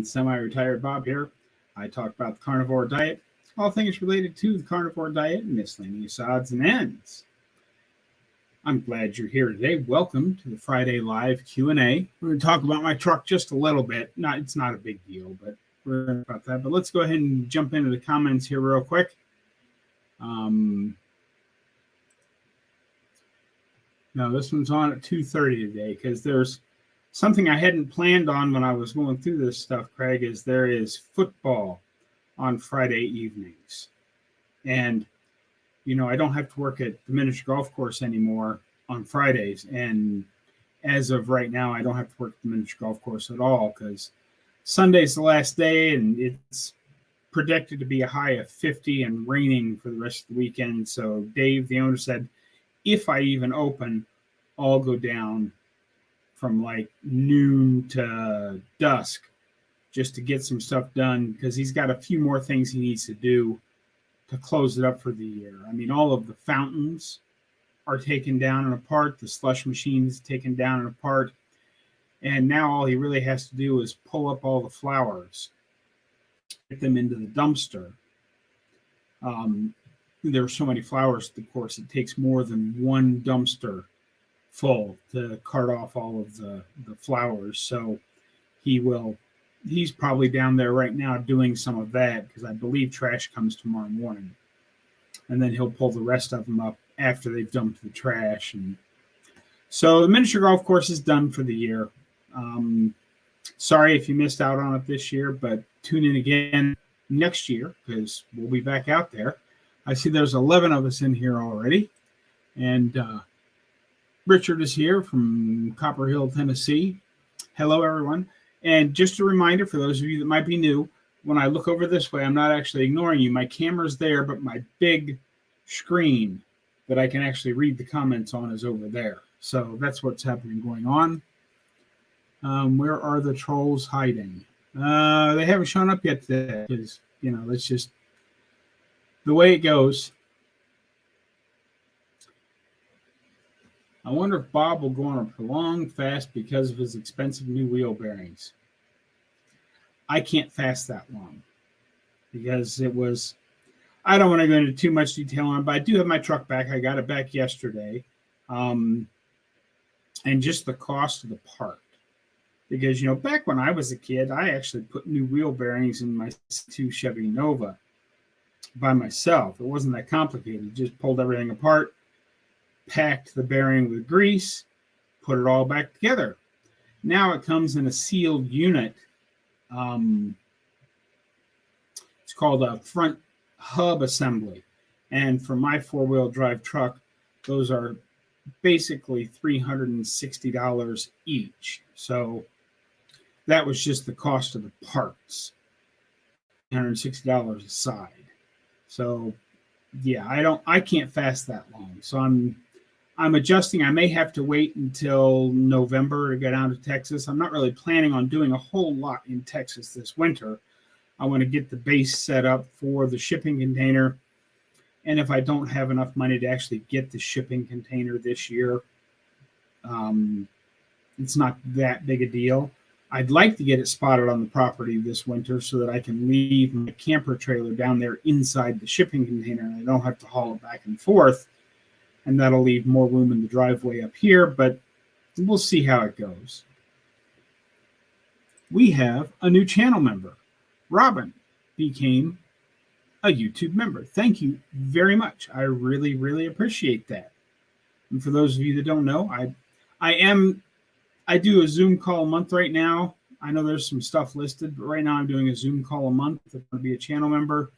everyone. Semi-retired Bob here. I talk about the carnivore diet, all things related to the carnivore diet, and miscellaneous odds and ends. I'm glad you're here today. Welcome to the Friday Live Q&A. We're going to talk about my truck just a little bit. It's not a big deal, but we're going to talk about that. But let's go ahead and jump into the comments here real quick. No, this one's on at 2:30 today because there's something I hadn't planned on when I was going through this stuff, Craig, is there is football on Friday evenings. And, I don't have to work at the miniature golf course anymore on Fridays. And as of right now, I don't have to work at the miniature golf course at all because Sunday's the last day and it's predicted to be a high of 50 and raining for the rest of the weekend. So Dave, the owner, said, if I even open, I'll go down from like noon to dusk just to get some stuff done because he's got a few more things he needs to do to close it up for the year. I mean, all of the fountains are taken down and apart. The slush machines taken down and apart. And now all he really has to do is pull up all the flowers, get them into the dumpster. There are so many flowers at the course, it takes more than one dumpster full to cart off all of the flowers. So he's probably down there right now doing some of that because I believe trash comes tomorrow morning. And then he'll pull the rest of them up after they've dumped the trash. And so the miniature golf course is done for the year. Sorry if you missed out on it this year, but tune in again next year because we'll be back out there. I see there's 11 of us in here already. And Richard is here from Copper Hill, Tennessee. Hello, everyone. And just a reminder for those of you that might be new, when I look over this way, I'm not actually ignoring you. My camera's there, but my big screen that I can actually read the comments on is over there. So that's what's happening going on. Where are the trolls hiding? They haven't shown up yet today because, that's just the way it goes. I wonder if Bob will go on a prolonged fast because of his expensive new wheel bearings. I can't fast that long because I don't want to go into too much detail on it, but I do have my truck back. I got it back yesterday. And just the cost of the part. Because, back when I was a kid, I actually put new wheel bearings in my 2 Chevy Nova by myself. It wasn't that complicated. Just pulled everything apart, packed the bearing with grease, put it all back together. Now it comes in a sealed unit. It's called a front hub assembly. And for my 4-wheel drive truck, those are basically $360 each. So that was just the cost of the parts, $160 a side. So yeah, I can't fast that long. So I'm adjusting. I may have to wait until November to get down to Texas. I'm not really planning on doing a whole lot in Texas this winter. I want to get the base set up for the shipping container. And if I don't have enough money to actually get the shipping container this year, it's not that big a deal. I'd like to get it spotted on the property this winter so that I can leave my camper trailer down there inside the shipping container and I don't have to haul it back and forth. And that'll leave more room in the driveway up here, but we'll see how it goes. We have a new channel member. Robin became a YouTube member. Thank you very much. I really, really appreciate that. And for those of you that don't know, I do a Zoom call a month right now. I know there's some stuff listed, but right now I'm doing a Zoom call a month. If you want to be a channel member,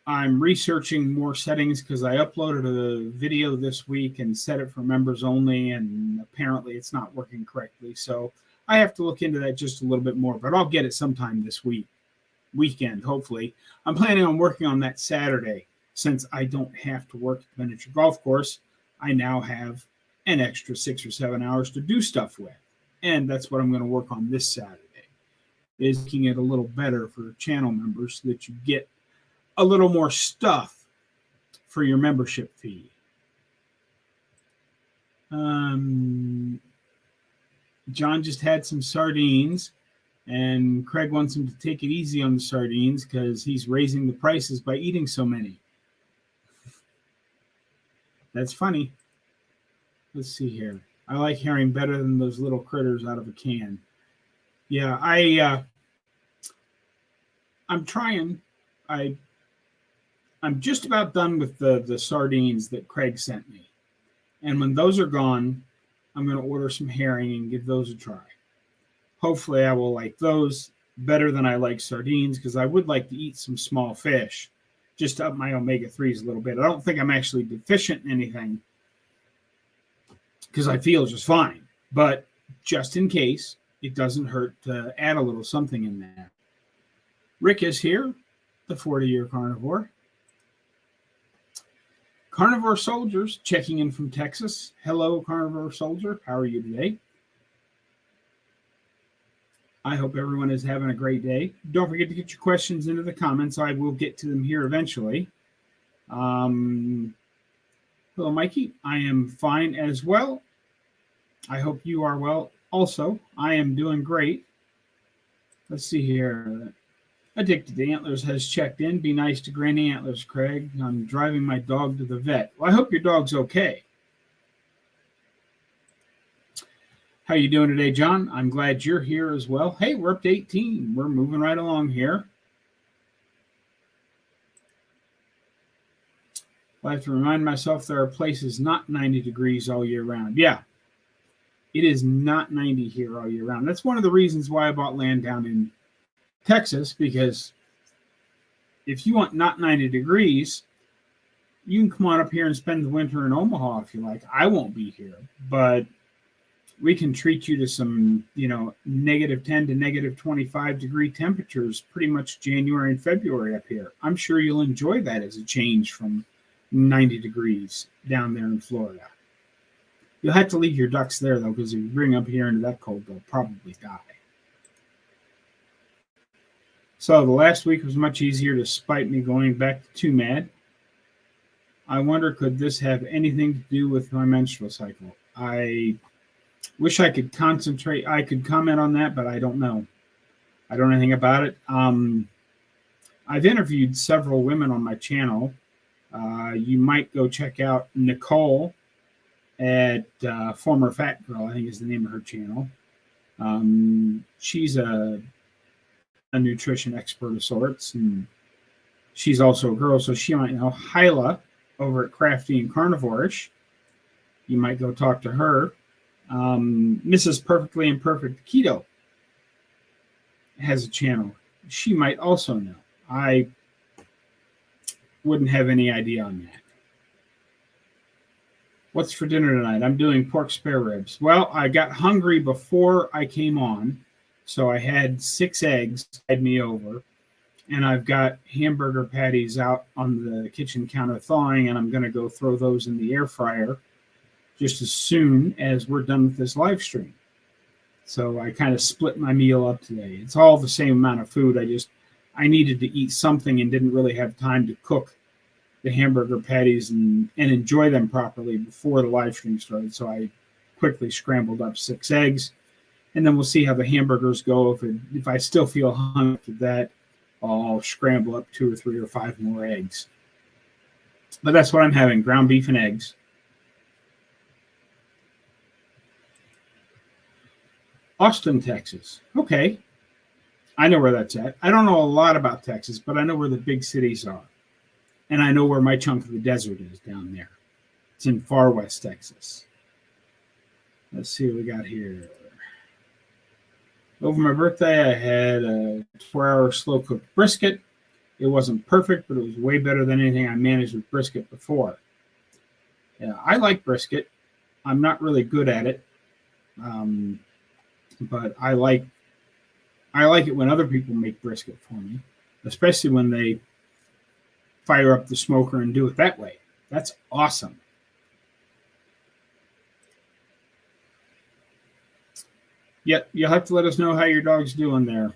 I'm researching more settings because I uploaded a video this week and set it for members only, and apparently it's not working correctly. So I have to look into that just a little bit more, but I'll get it sometime this weekend, hopefully. I'm planning on working on that Saturday. Since I don't have to work at the miniature golf course, I now have an extra 6 or 7 hours to do stuff with. And that's what I'm going to work on this Saturday, is making it a little better for channel members so that you get a little more stuff for your membership fee. John just had some sardines, and Craig wants him to take it easy on the sardines because he's raising the prices by eating so many. That's funny. Let's see here. I like herring better than those little critters out of a can. Yeah, I'm trying. I'm just about done with the sardines that Craig sent me. And when those are gone, I'm going to order some herring and give those a try. Hopefully I will like those better than I like sardines, because I would like to eat some small fish just to up my omega-3s a little bit. I don't think I'm actually deficient in anything because I feel just fine. But just in case, it doesn't hurt to add a little something in there. Rick is here, the 40-year carnivore. Carnivore Soldiers checking in from Texas. Hello, Carnivore Soldier. How are you today? I hope everyone is having a great day. Don't forget to get your questions into the comments. I will get to them here eventually. Hello, Mikey. I am fine as well. I hope you are well also. I am doing great. Let's see here. Addicted to Antlers has checked in. Be nice to Granny Antlers, Craig. I'm driving my dog to the vet. Well, I hope your dog's okay. How you doing today, John? I'm glad you're here as well. Hey, we're up to 18. We're moving right along here. I have to remind myself there are places not 90 degrees all year round. Yeah, it is not 90 here all year round. That's one of the reasons why I bought land down in Texas, because if you want not 90 degrees, you can come on up here and spend the winter in Omaha if you like. I won't be here, but we can treat you to some, -10 to -25 degree temperatures pretty much January and February up here. I'm sure you'll enjoy that as a change from 90 degrees down there in Florida. You'll have to leave your ducks there, though, because if you bring up here into that cold, they'll probably die. So the last week was much easier despite me going back to 2 mad. I wonder, could this have anything to do with my menstrual cycle? I wish I could concentrate. I could comment on that, but I don't know. I don't know anything about it. I've interviewed several women on my channel. You might go check out Nicole at Former Fat Girl, I think is the name of her channel. She's a nutrition expert of sorts, and she's also a girl, so she might know. Hyla over at Crafty and Carnivore-ish. You might go talk to her. Mrs. Perfectly Imperfect Keto has a channel. She might also know. I wouldn't have any idea on that. What's for dinner tonight? I'm doing pork spare ribs. Well, I got hungry before I came on, so I had 6 eggs tied me over, and I've got hamburger patties out on the kitchen counter thawing, and I'm going to go throw those in the air fryer just as soon as we're done with this live stream. So I kind of split my meal up today. It's all the same amount of food. I needed to eat something and didn't really have time to cook the hamburger patties and enjoy them properly before the live stream started. So I quickly scrambled up 6 eggs, and then we'll see how the hamburgers go. If I still feel hungry after that, I'll scramble up 2 or 3 or 5 more eggs. But that's what I'm having, ground beef and eggs. Austin, Texas. Okay. I know where that's at. I don't know a lot about Texas, but I know where the big cities are. And I know where my chunk of the desert is down there. It's in far west Texas. Let's see what we got here. Over my birthday, I had a 4-hour slow-cooked brisket. It wasn't perfect, but it was way better than anything I managed with brisket before. Yeah, I like brisket. I'm not really good at it. But I like it when other people make brisket for me, especially when they fire up the smoker and do it that way. That's awesome. Yep, you'll have to let us know how your dog's doing there.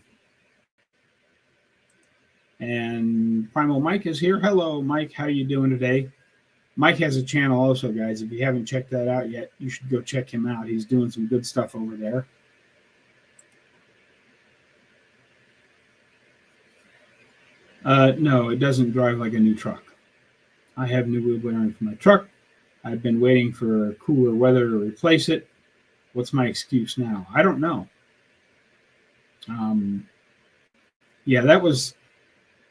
And Primal Mike is here. Hello, Mike. How you doing today? Mike has a channel also, guys. If you haven't checked that out yet, you should go check him out. He's doing some good stuff over there. No, it doesn't drive like a new truck. I have new wheel bearings for my truck. I've been waiting for cooler weather to replace it. What's my excuse now? I don't know. Um, yeah, that was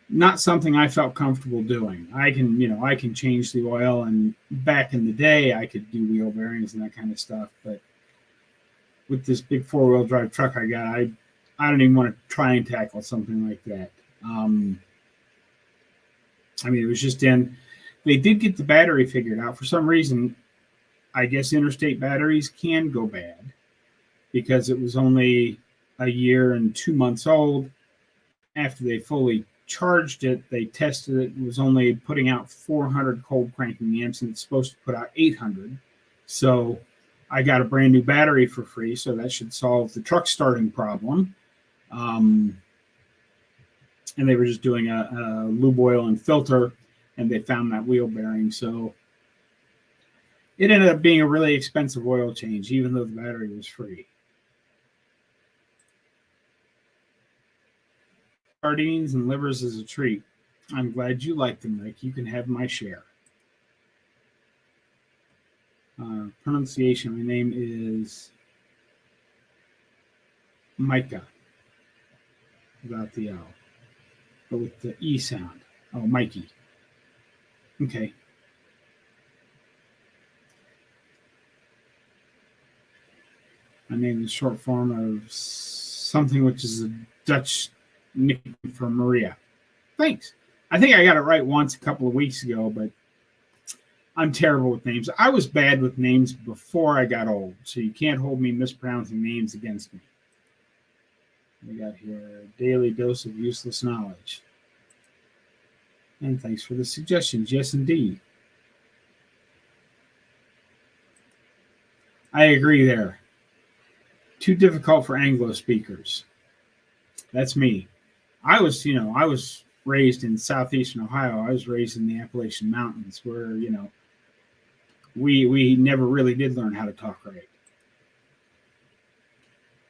not something I felt comfortable doing. I can change the oil, and back in the day, I could do wheel bearings and that kind of stuff. But with this big 4-wheel drive truck I got, I don't even want to try and tackle something like that. I mean, it was just they did get the battery figured out. For some reason, I guess interstate batteries can go bad because it was only a year and 2 months old. After they fully charged it, they tested it. It was only putting out 400 cold cranking amps, and it's supposed to put out 800. So I got a brand new battery for free, so that should solve the truck starting problem. And they were just doing a lube oil and filter, and they found that wheel bearing. So it ended up being a really expensive oil change, even though the battery was free. Sardines and livers is a treat. I'm glad you like them, Rick. You can have my share. Pronunciation. My name is Micah, without the L, but with the E sound. Oh, Mikey. Okay. My name is short form of something which is a Dutch nickname for Maria. Thanks. I think I got it right once a couple of weeks ago, but I'm terrible with names. I was bad with names before I got old, so you can't hold me mispronouncing names against me. We got here a daily dose of useless knowledge. And thanks for the suggestions. Yes, indeed. I agree there. Too difficult for Anglo speakers. That's me. I was raised in southeastern Ohio. I was raised in the Appalachian Mountains where, we never really did learn how to talk right.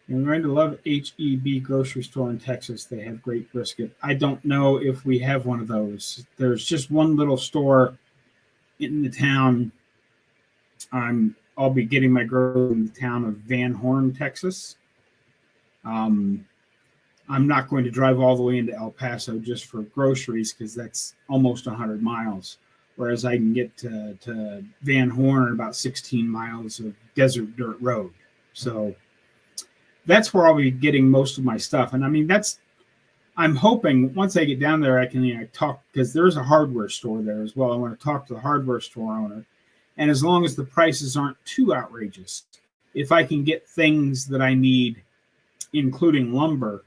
I'm going to love HEB grocery store in Texas. They have great brisket. I don't know if we have one of those. There's just one little store in the town. I'll be getting my groceries in the town of Van Horn, Texas. I'm not going to drive all the way into El Paso just for groceries because that's almost 100 miles. Whereas I can get to Van Horn about 16 miles of desert dirt road. So that's where I'll be getting most of my stuff. And I mean, I'm hoping once I get down there, I can talk, because there's a hardware store there as well. I want to talk to the hardware store owner. And as long as the prices aren't too outrageous, if I can get things that I need, including lumber,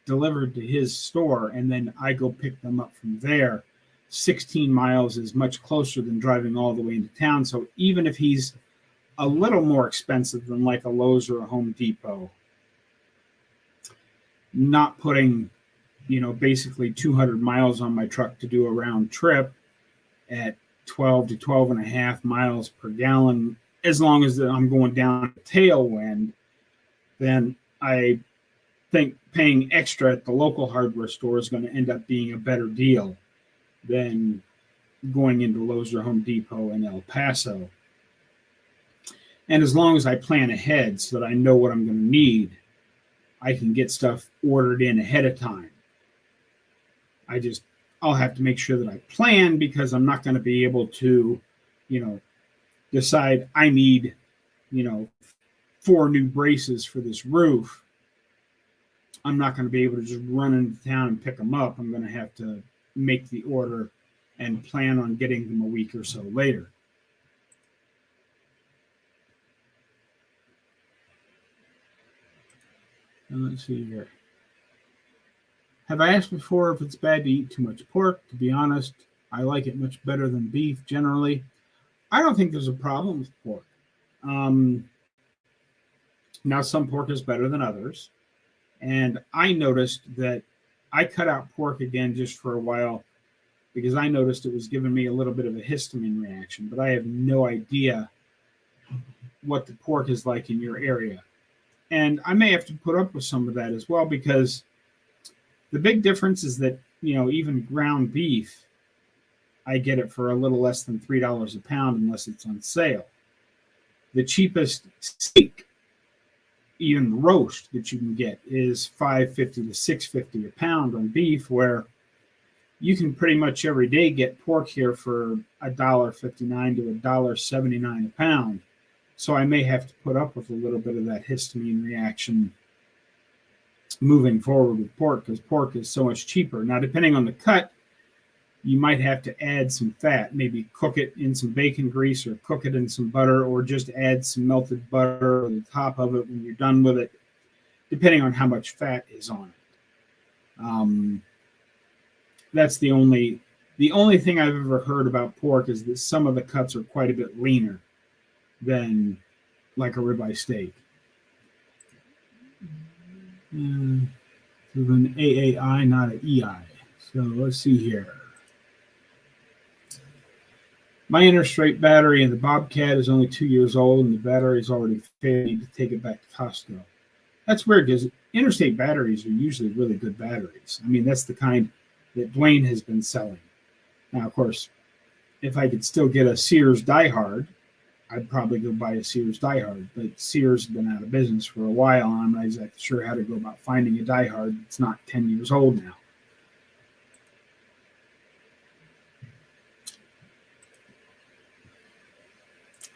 delivered to his store, and then I go pick them up from there, 16 miles is much closer than driving all the way into town. So even if he's a little more expensive than like a Lowe's or a Home Depot, not putting, basically 200 miles on my truck to do a round trip at 12 to 12 and a half miles per gallon, as long as I'm going down a tailwind, then I think paying extra at the local hardware store is going to end up being a better deal than going into Lowe's or Home Depot in El Paso. And as long as I plan ahead so that I know what I'm going to need, I can get stuff ordered in ahead of time. I'll have to make sure that I plan, because I'm not going to be able to, decide I need, 4 new braces for this roof. I'm not going to be able to just run into town and pick them up. I'm going to have to make the order and plan on getting them a week or so later. And let's see here. Have I asked before if it's bad to eat too much pork? To be honest, I like it much better than beef generally. I don't think there's a problem with pork. Now, some pork is better than others. And I noticed that I cut out pork again just for a while because I noticed it was giving me a little bit of a histamine reaction, but I have no idea what the pork is like in your area. And I may have to put up with some of that as well, because The big difference is that, even ground beef, I get it for a little less than $3 a pound unless it's on sale. The cheapest steak, even roast, that you can get is $5.50 to $6.50 a pound on beef, where you can pretty much every day get pork here for $1.59 to $1.79 a pound. So I may have to put up with a little bit of that histamine reaction moving forward with pork, because pork is so much cheaper. Now, depending on the cut, you might have to add some fat, maybe cook it in some bacon grease or cook it in some butter, or just add some melted butter on the top of it when you're done with it, depending on how much fat is on it. That's the only thing I've ever heard about pork, is that some of the cuts are quite a bit leaner than like a ribeye steak. With an AAI, not an EI. So let's see here. My interstate battery in the Bobcat is only 2 years old, and the battery is already failing to take it back to Costco. That's weird, because interstate batteries are usually really good batteries. I mean, that's the kind that Dwayne has been selling. Now, of course, if I could still get a Sears Diehard, I'd probably go buy a Sears Diehard. But Sears has been out of business for a while, and I'm not exactly sure how to go about finding a Diehard that's not 10 years old now.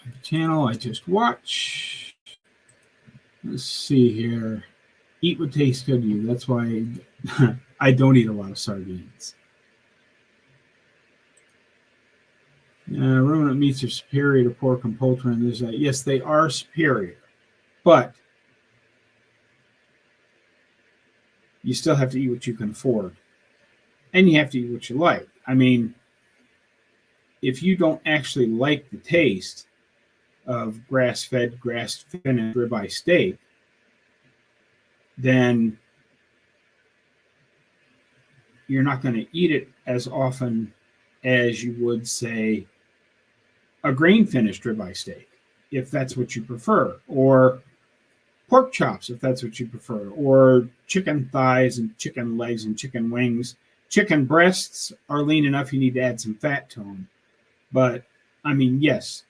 The channel I just watched. Let's see here. Eat what tastes good to you. That's why I don't eat a lot of sardines. Ruminant meats are superior to pork and poultry, and there's that. Yes, they are superior, but you still have to eat what you can afford, and you have to eat what you like. I mean, if you don't actually like the taste of grass-fed, grass-finished ribeye steak, then you're not going to eat it as often as you would, say, a grain-finished ribeye steak, if that's what you prefer, or pork chops, if that's what you prefer, or chicken thighs and chicken legs and chicken wings. Chicken breasts are lean enough, you need to add some fat to them. But, I mean, yes,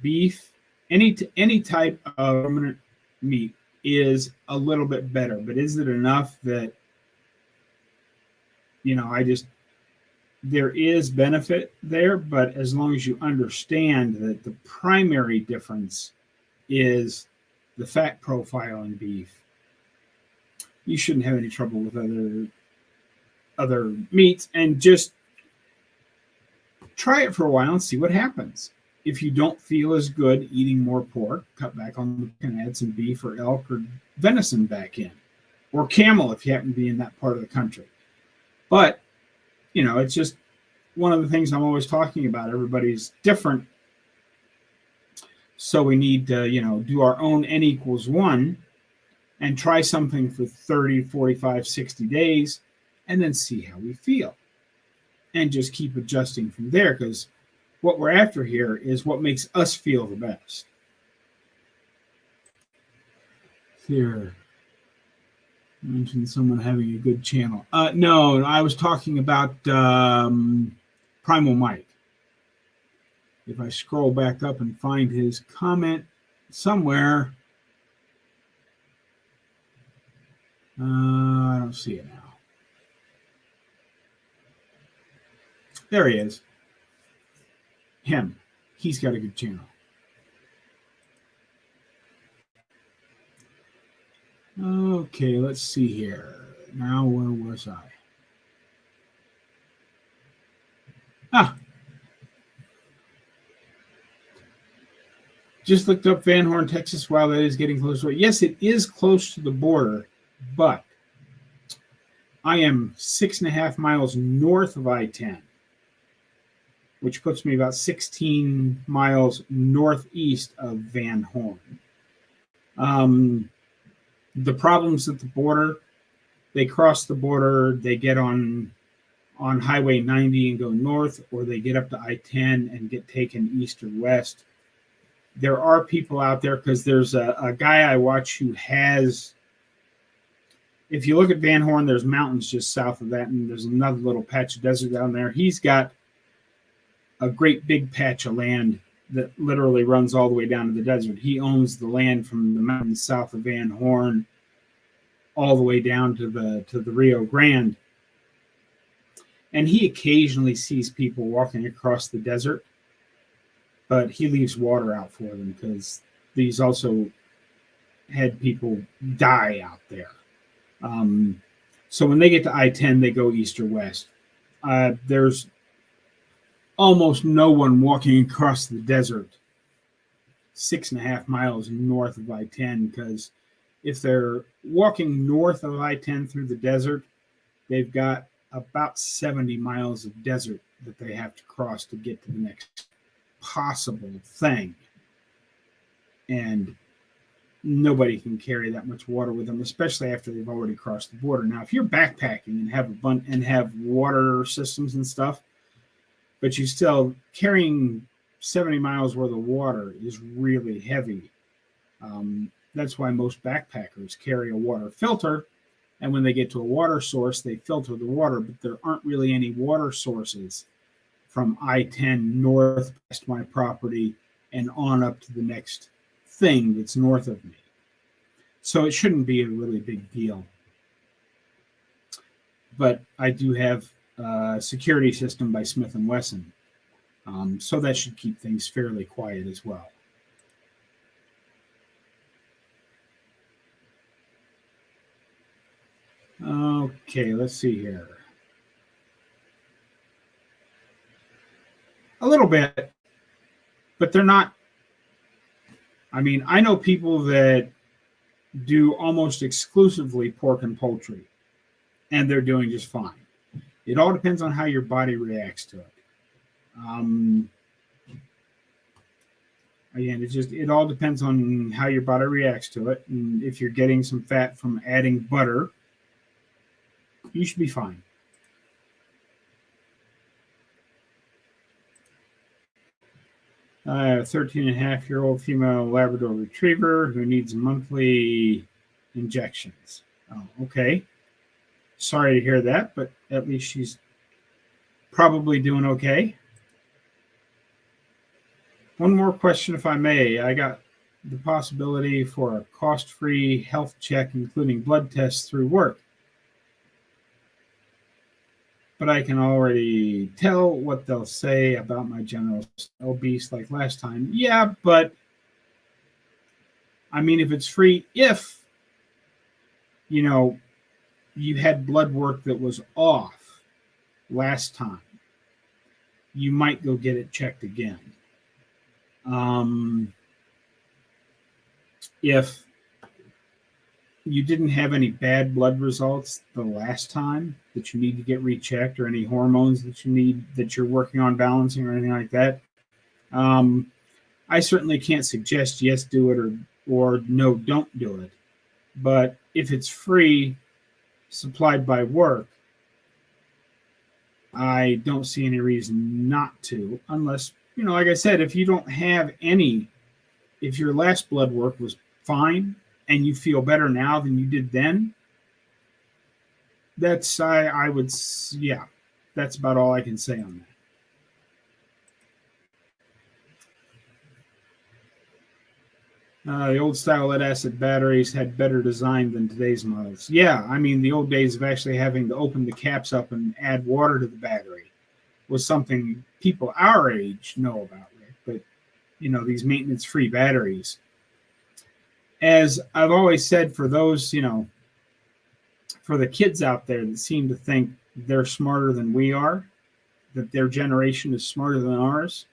beef, any type of ruminant meat is a little bit better, but is it enough that, there is benefit there, but as long as you understand that the primary difference is the fat profile in beef, you shouldn't have any trouble with other meats, and just try it for a while and see what happens. If you don't feel as good eating more pork, cut back on and add some beef or elk or venison back in, or camel if you happen to be in that part of the country. But it's just one of the things I'm always talking about. Everybody's different. So we need to, do our own N equals 1 and try something for 30, 45, 60 days and then see how we feel. And just keep adjusting from there, because what we're after here is what makes us feel the best. Here. Mentioned someone having a good channel. No, I was talking about Primal Mike. If I scroll back up and find his comment somewhere, I don't see it now. There he is. Him. He's got a good channel. Okay, let's see here. Now, where was I? Just looked up Van Horn, Texas. Wow, that is getting closer. Yes, it is close to the border, but I am 6.5 miles north of I-10, which puts me about 16 miles northeast of Van Horn. The problems at the border, they cross the border, they get on Highway 90 and go north, or they get up to I-10 and get taken east or west. There are people out there, because there's a guy I watch who has if you look at Van Horn, there's mountains just south of that, and there's another little patch of desert down there. He's got a great big patch of land that literally runs all the way down to the desert. He owns the land from the mountains south of Van Horn all the way down to the Rio Grande. And he occasionally sees people walking across the desert, but he leaves water out for them because these also had people die out there. So when they get to I-10, they go east or west. There's almost no one walking across the desert 6.5 miles north of I-10, because if they're walking north of I-10 through the desert, they've got about 70 miles of desert that they have to cross to get to the next possible thing. And nobody can carry that much water with them, especially after they've already crossed the border. Now, if you're backpacking and have water systems and stuff, but you still carrying 70 miles worth of water is really heavy. That's why most backpackers carry a water filter, and when they get to a water source, they filter the water, but there aren't really any water sources from I-10 north past my property and on up to the next thing that's north of me. So it shouldn't be a really big deal. But I do have a security system by Smith & Wesson, so that should keep things fairly quiet as well. Okay, let's see here. A little bit, but they're not. I mean, I know people that do almost exclusively pork and poultry, and they're doing just fine. It all depends on how your body reacts to it. Again, it all depends on how your body reacts to it, and if you're getting some fat from adding butter, you should be fine. I have a 13.5-year-old female Labrador Retriever who needs monthly injections. Oh, okay. Sorry to hear that, but at least she's probably doing okay. One more question, if I may. I got the possibility for a cost-free health check, including blood tests through work. But I can already tell what they'll say about my general obese like last time. Yeah, but I mean, if it's free, if, you had blood work that was off last time, you might go get it checked again. If you didn't have any bad blood results the last time that you need to get rechecked, or any hormones that you need that you're working on balancing or anything like that, I certainly can't suggest yes, do it, or no, don't do it. But if it's free, supplied by work, I don't see any reason not to, unless, like I said, if you don't have any, if your last blood work was fine and you feel better now than you did then, that's, I would, yeah, that's about all I can say on that. The old style lead acid batteries had better design than today's models. Yeah, I mean, the old days of actually having to open the caps up and add water to the battery was something people our age know about, Rick. But, these maintenance-free batteries, as I've always said, for those, for the kids out there that seem to think they're smarter than we are, that their generation is smarter than ours,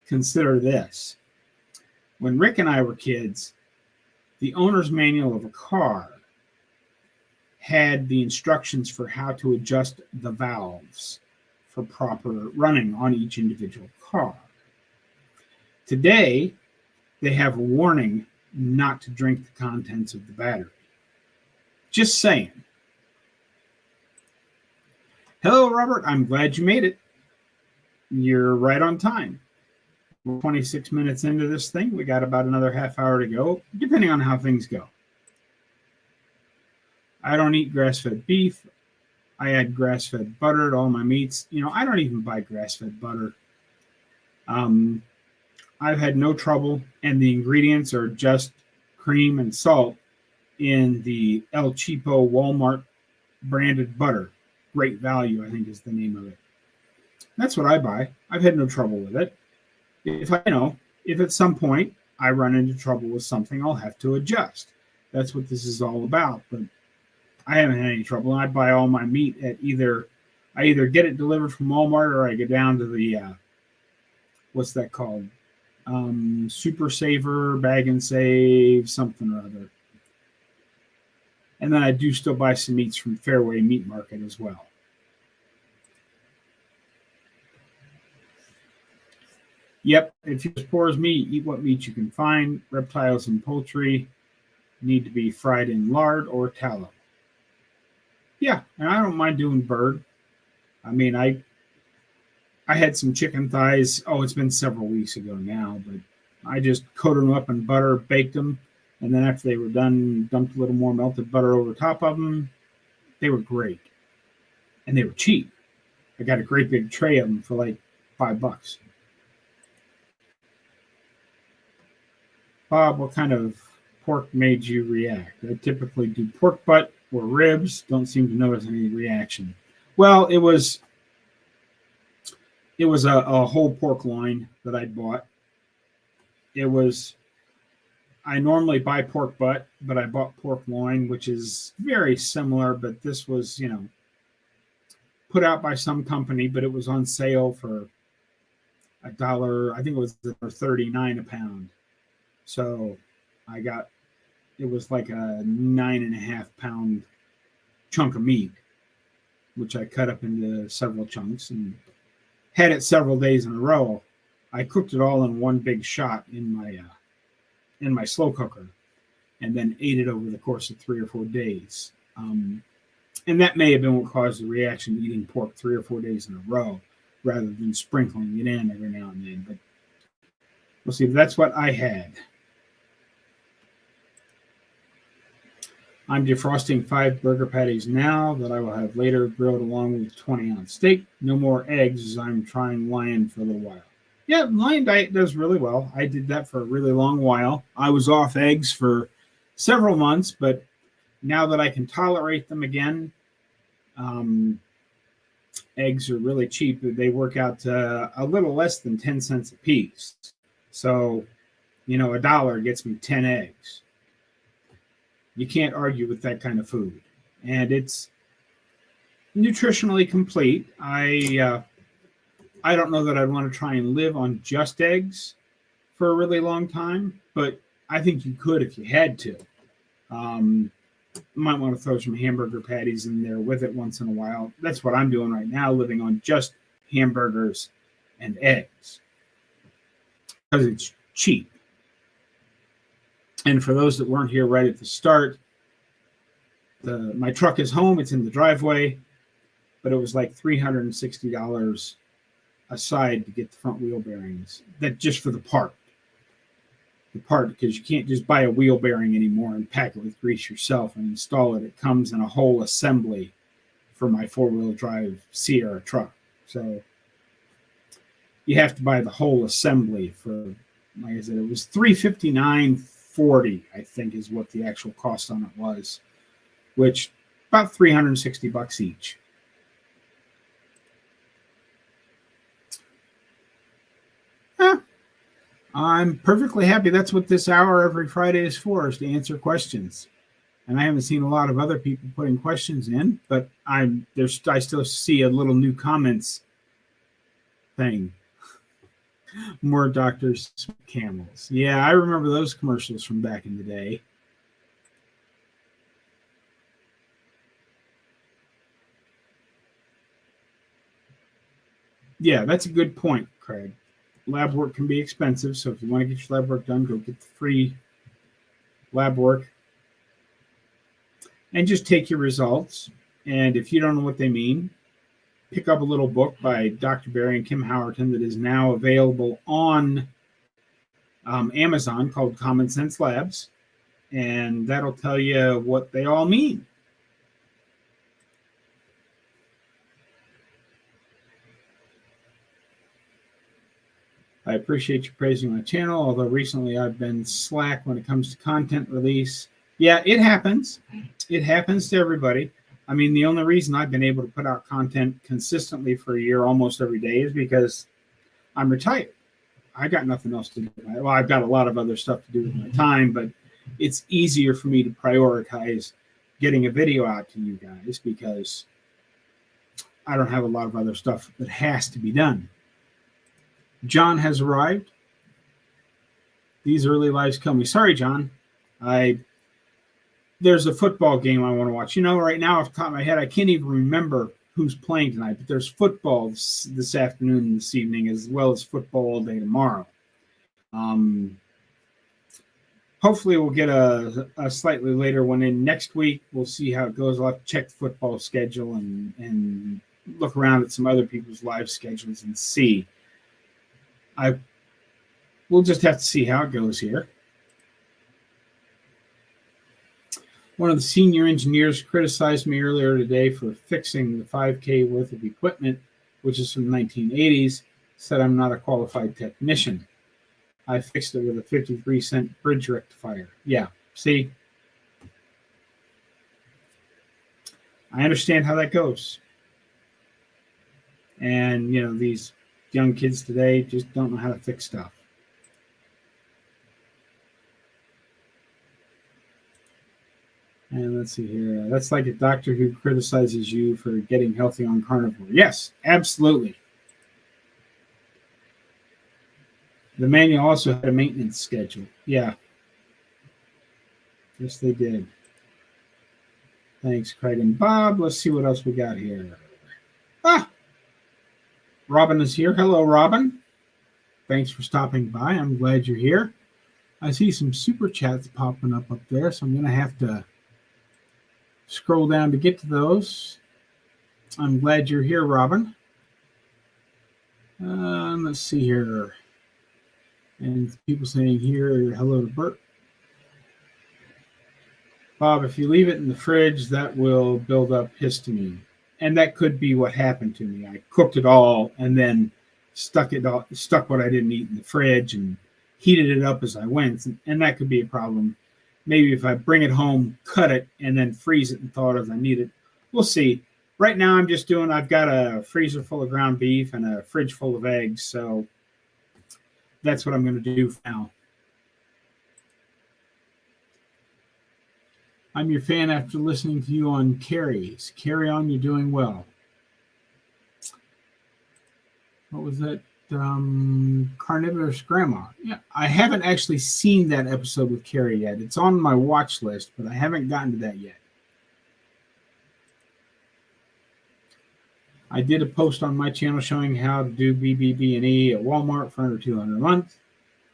consider this. When Rick and I were kids, the owner's manual of a car had the instructions for how to adjust the valves for proper running on each individual car. Today, they have a warning not to drink the contents of the battery. Just saying. Hello, Robert. I'm glad you made it. You're right on time. We're 26 minutes into this thing. We got about another half hour to go, depending on how things go. I don't eat grass-fed beef. I add grass-fed butter to all my meats. I don't even buy grass-fed butter. Um, I've had no trouble, and the ingredients are just cream and salt in the El Cheapo Walmart branded butter. Great Value, I think, is the name of it. That's what I buy. I've had no trouble with it. If at some point I run into trouble with something, I'll have to adjust. That's what this is all about. But I haven't had any trouble. I buy all my meat I either get it delivered from Walmart or I go down to the what's that called? Super Saver, Bag and Save, something or other. And then I do still buy some meats from Fairway Meat Market as well. Yep, if you're as poor as me, eat what meat you can find. Reptiles and poultry need to be fried in lard or tallow. Yeah, and I don't mind doing bird. I mean, I had some chicken thighs. Oh, it's been several weeks ago now, but I just coated them up in butter, baked them, and then after they were done, dumped a little more melted butter over top of them. They were great, and they were cheap. I got a great big tray of them for like $5. Bob, what kind of pork made you react? I typically do pork butt or ribs. Don't seem to notice any reaction. Well, it was a whole pork loin that I bought. I normally buy pork butt, but I bought pork loin, which is very similar, but this was, put out by some company, but it was on sale for $1. I think it was $1.39 a pound. So it was like a 9.5 pound chunk of meat, which I cut up into several chunks and had it several days in a row. I cooked it all in one big shot in my slow cooker, and then ate it over the course of 3 or 4 days. And that may have been what caused the reaction to eating pork 3 or 4 days in a row, rather than sprinkling it in every now and then. But we'll see. That's what I had. I'm defrosting 5 burger patties now that I will have later grilled along with 20-ounce steak. No more eggs as I'm trying Lion for a little while. Yeah, Lion Diet does really well. I did that for a really long while. I was off eggs for several months, but now that I can tolerate them again, eggs are really cheap. They work out to a little less than 10 cents a piece. So, $1 gets me 10 eggs. You can't argue with that kind of food. And it's nutritionally complete. I don't know that I'd want to try and live on just eggs for a really long time, but I think you could if you had to. You might want to throw some hamburger patties in there with it once in a while. That's what I'm doing right now, living on just hamburgers and eggs because it's cheap. And for those that weren't here right at the start, my truck is home. It's in the driveway, but it was like $360 aside to get the front wheel bearings. That just for the part, because you can't just buy a wheel bearing anymore and pack it with grease yourself and install it. It comes in a whole assembly for my 4-wheel drive Sierra truck. So you have to buy the whole assembly for, like I said, it was $359.40, I think, is what the actual cost on it was, which about $360 each. I'm perfectly happy. That's what this hour every Friday is for, is to answer questions. And I haven't seen a lot of other people putting questions in, but I still see a little new comments thing. More doctors, camels. Yeah, I remember those commercials from back in the day. Yeah, that's a good point, Craig. Lab work can be expensive, so if you want to get your lab work done, go get the free lab work and just take your results. And if you don't know what they mean, pick up a little book by Dr. Barry and Kim Howerton that is now available on Amazon called Common Sense Labs, and that'll tell you what they all mean. I appreciate you praising my channel, although recently I've been slack when it comes to content release. Yeah, it happens. It happens to everybody. I mean, the only reason I've been able to put out content consistently for a year almost every day is because I'm retired. I got nothing else to do. Well, I've got a lot of other stuff to do with my time, but it's easier for me to prioritize getting a video out to you guys because I don't have a lot of other stuff that has to be done. John has arrived. These early lives kill me. Sorry, John. There's a football game I want to watch. You know, right now off the top of my head, I can't even remember who's playing tonight, but there's football this afternoon and this evening, as well as football all day tomorrow. Hopefully we'll get a slightly later one in next week. We'll see how it goes. I'll have to check the football schedule and look around at some other people's live schedules and see. We'll just have to see how it goes here. One of the senior engineers criticized me earlier today for fixing the 5K worth of equipment, which is from the 1980s, said I'm not a qualified technician. I fixed it with a 53-cent bridge rectifier. Yeah, see? I understand how that goes. And, you know, these young kids today just don't know how to fix stuff. And let's see here. That's like a doctor who criticizes you for getting healthy on carnivore. Yes, absolutely. The manual also had a maintenance schedule. Yeah. Yes, they did. Thanks, Craig and Bob. Let's see what else we got here. Robin is here. Hello, Robin. Thanks for stopping by. I'm glad you're here. I see some super chats popping up there, so I'm going to have to scroll down to get to those. I'm glad you're here, Robin. Let's see here. And people saying here, hello to Bert. Bob, if you leave it in the fridge, that will build up histamine. And that could be what happened to me. I cooked it all and then stuck what I didn't eat in the fridge and heated it up as I went. And that could be a problem. Maybe if I bring it home, cut it, and then freeze it and thaw it as I need it. We'll see. Right now I've got a freezer full of ground beef and a fridge full of eggs. So that's what I'm going to do for now. I'm your fan after listening to you on Carries. Carry on, you're doing well. What was that? Carnivore's Grandma. Yeah, I haven't actually seen that episode with Carrie yet. It's on my watch list, but I haven't gotten to that yet. I did a post on my channel showing how to do BBB&E at Walmart for under $200 a month.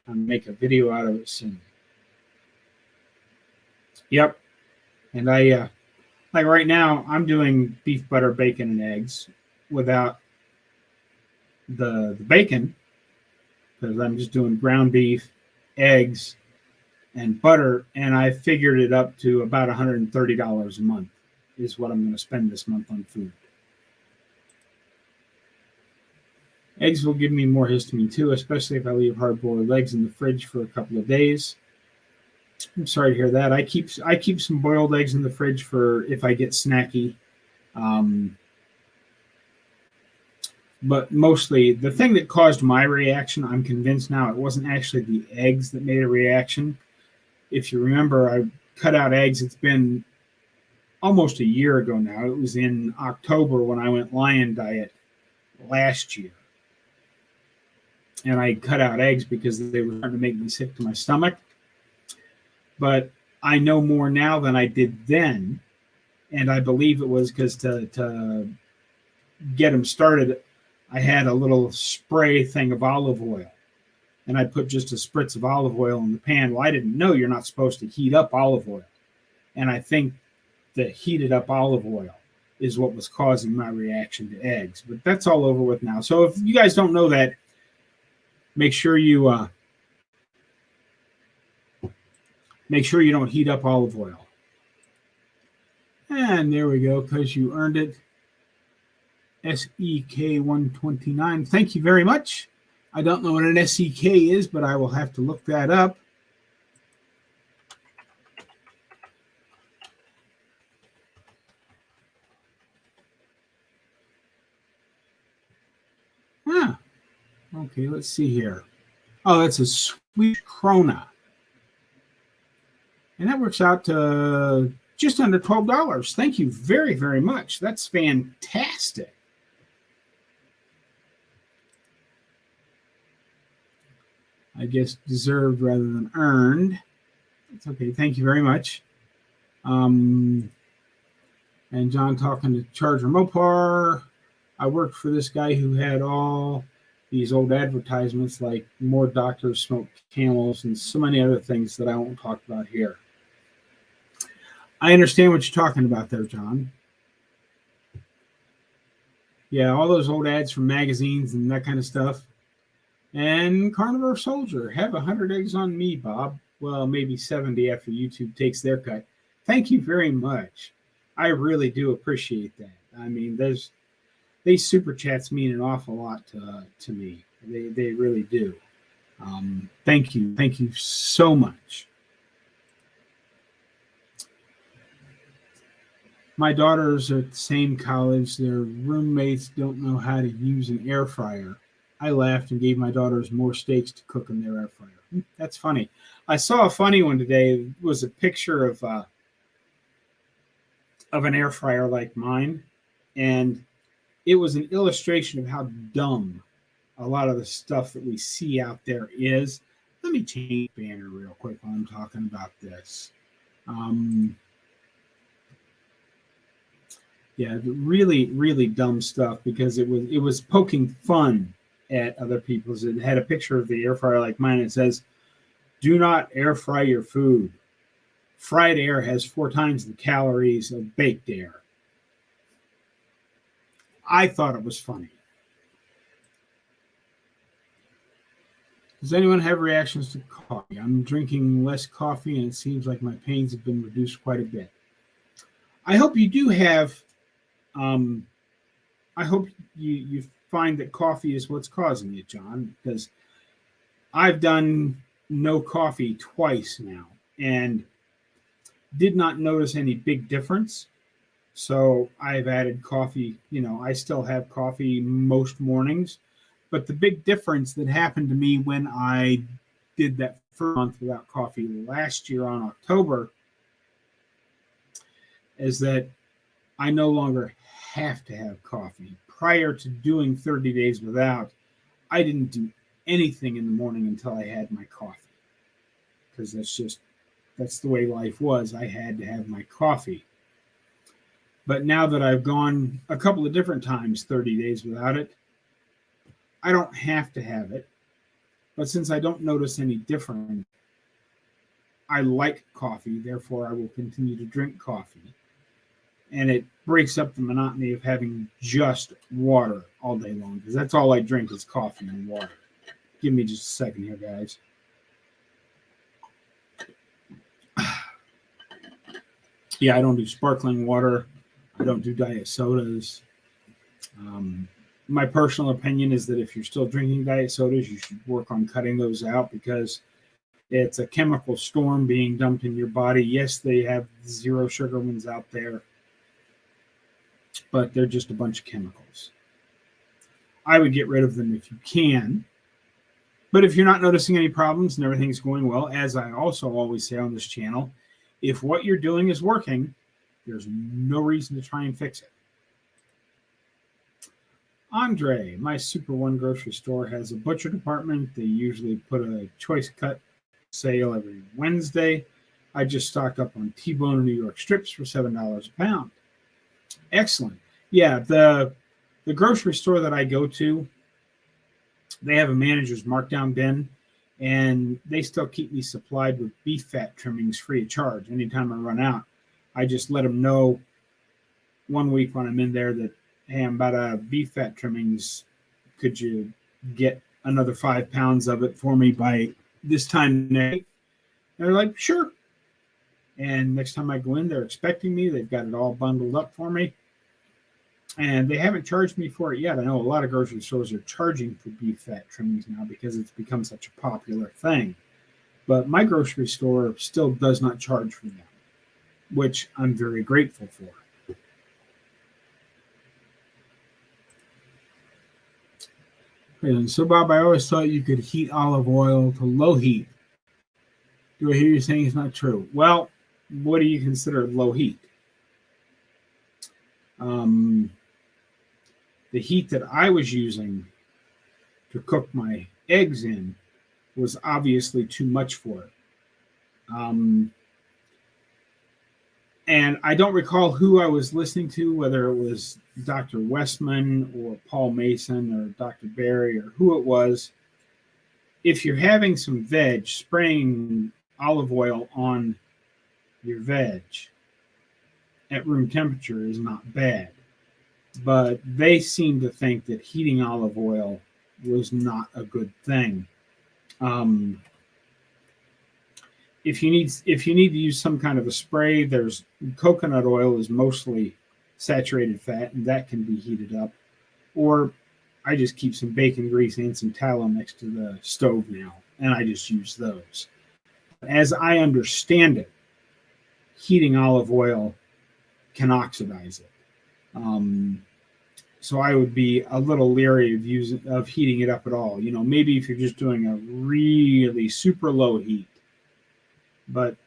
I'll make a video out of it soon. Yep. And I, like right now, I'm doing beef, butter, bacon, and eggs without the bacon, because I'm just doing ground beef, eggs, and butter, and I figured it up to about $130 a month is what I'm going to spend this month on food. Eggs will give me more histamine too, especially if I leave hard-boiled eggs in the fridge for a couple of days. I'm sorry to hear that. I keep some boiled eggs in the fridge for if I get snacky. But mostly, the thing that caused my reaction, I'm convinced now, it wasn't actually the eggs that made a reaction. If you remember, I cut out eggs. It's been almost a year ago now. It was in October when I went lion diet last year. And I cut out eggs because they were starting to make me sick to my stomach. But I know more now than I did then. And I believe it was because to get them started, I had a little spray thing of olive oil. And I put just a spritz of olive oil in the pan. Well, I didn't know you're not supposed to heat up olive oil. And I think the heated up olive oil is what was causing my reaction to eggs. But that's all over with now. So if you guys don't know that, make sure you don't heat up olive oil. And there we go, because you earned it. SEK129. Thank you very much. I don't know what an SEK is, but I will have to look that up. Huh. Okay, let's see here. Oh, that's a Swedish krona. And that works out to just under $12. Thank you very, very much. That's fantastic. I guess deserved rather than earned. It's okay. Thank you very much. And John talking to Charger Mopar. I worked for this guy who had all these old advertisements like more doctors smoke camels and so many other things that I won't talk about here. I understand what you're talking about there, John. Yeah, all those old ads from magazines and that kind of stuff. And Carnivore Soldier, have 100 eggs on me, Bob. Well, maybe 70 after YouTube takes their cut. Thank you very much. I really do appreciate that. I mean, these super chats mean an awful lot to me. They really do. Thank you. Thank you so much. My daughters are at the same college. Their roommates don't know how to use an air fryer. I laughed and gave my daughters more steaks to cook in their air fryer. That's funny. I saw a funny one today. It was a picture of an air fryer like mine, and it was an illustration of how dumb a lot of the stuff that we see out there is. Let me change the banner real quick while I'm talking about this. Yeah, really, really dumb stuff because it was poking fun at other people's. It had a picture of the air fryer like mine. It says, "Do not air fry your food. Fried air has 4 times the calories of baked air." I thought it was funny. Does anyone have reactions to coffee? I'm drinking less coffee and it seems like my pains have been reduced quite a bit. I hope you do have, I hope you find that coffee is what's causing it, John, because I've done no coffee twice now and did not notice any big difference. So I've added coffee. I still have coffee most mornings. But the big difference that happened to me when I did that first month without coffee last year on October is that I no longer have to have coffee. Prior to doing 30 days without, I didn't do anything in the morning until I had my coffee. Because that's the way life was. I had to have my coffee. But now that I've gone a couple of different times 30 days without it, I don't have to have it. But since I don't notice any difference, I like coffee. Therefore, I will continue to drink coffee. And it breaks up the monotony of having just water all day long. Because that's all I drink is coffee and water. Give me just a second here, guys. Yeah, I don't do sparkling water. I don't do diet sodas. My personal opinion is that if you're still drinking diet sodas, you should work on cutting those out because it's a chemical storm being dumped in your body. Yes, they have zero sugar ones out there, but they're just a bunch of chemicals. I would get rid of them if you can. But if you're not noticing any problems and everything's going well, as I also always say on this channel, if what you're doing is working, there's no reason to try and fix it. Andre, my Super One grocery store has a butcher department. They usually put a choice cut sale every Wednesday. I just stocked up on T-bone and New York strips for $7 a pound. Excellent. Yeah, the grocery store that I go to, they have a manager's markdown bin, and they still keep me supplied with beef fat trimmings free of charge. Anytime I run out, I just let them know one week when I'm in there that, hey, I'm about out of beef fat trimmings. Could you get another 5 pounds of it for me by this time next week? They're like, sure. And next time I go in, they're expecting me. They've got it all bundled up for me. And they haven't charged me for it yet. I know a lot of grocery stores are charging for beef fat trimmings now because it's become such a popular thing. But my grocery store still does not charge for them, which I'm very grateful for. And so, Bob, I always thought you could heat olive oil to low heat. Do I hear you saying it's not true? Well, what do you consider low heat? The heat that I was using to cook my eggs in was obviously too much for it. And I don't recall who I was listening to, whether it was Dr. Westman or Paul Mason or Dr. Berry or who it was. If you're having some veg, spraying olive oil on your veg at room temperature is not bad. But they seem to think that heating olive oil was not a good thing. If you need to use some kind of a spray, there's coconut oil is mostly saturated fat, and that can be heated up. Or I just keep some bacon grease and some tallow next to the stove now, and I just use those. As I understand it, heating olive oil can oxidize it. So I would be a little leery of heating it up at all. Maybe if you're just doing a really super low heat. But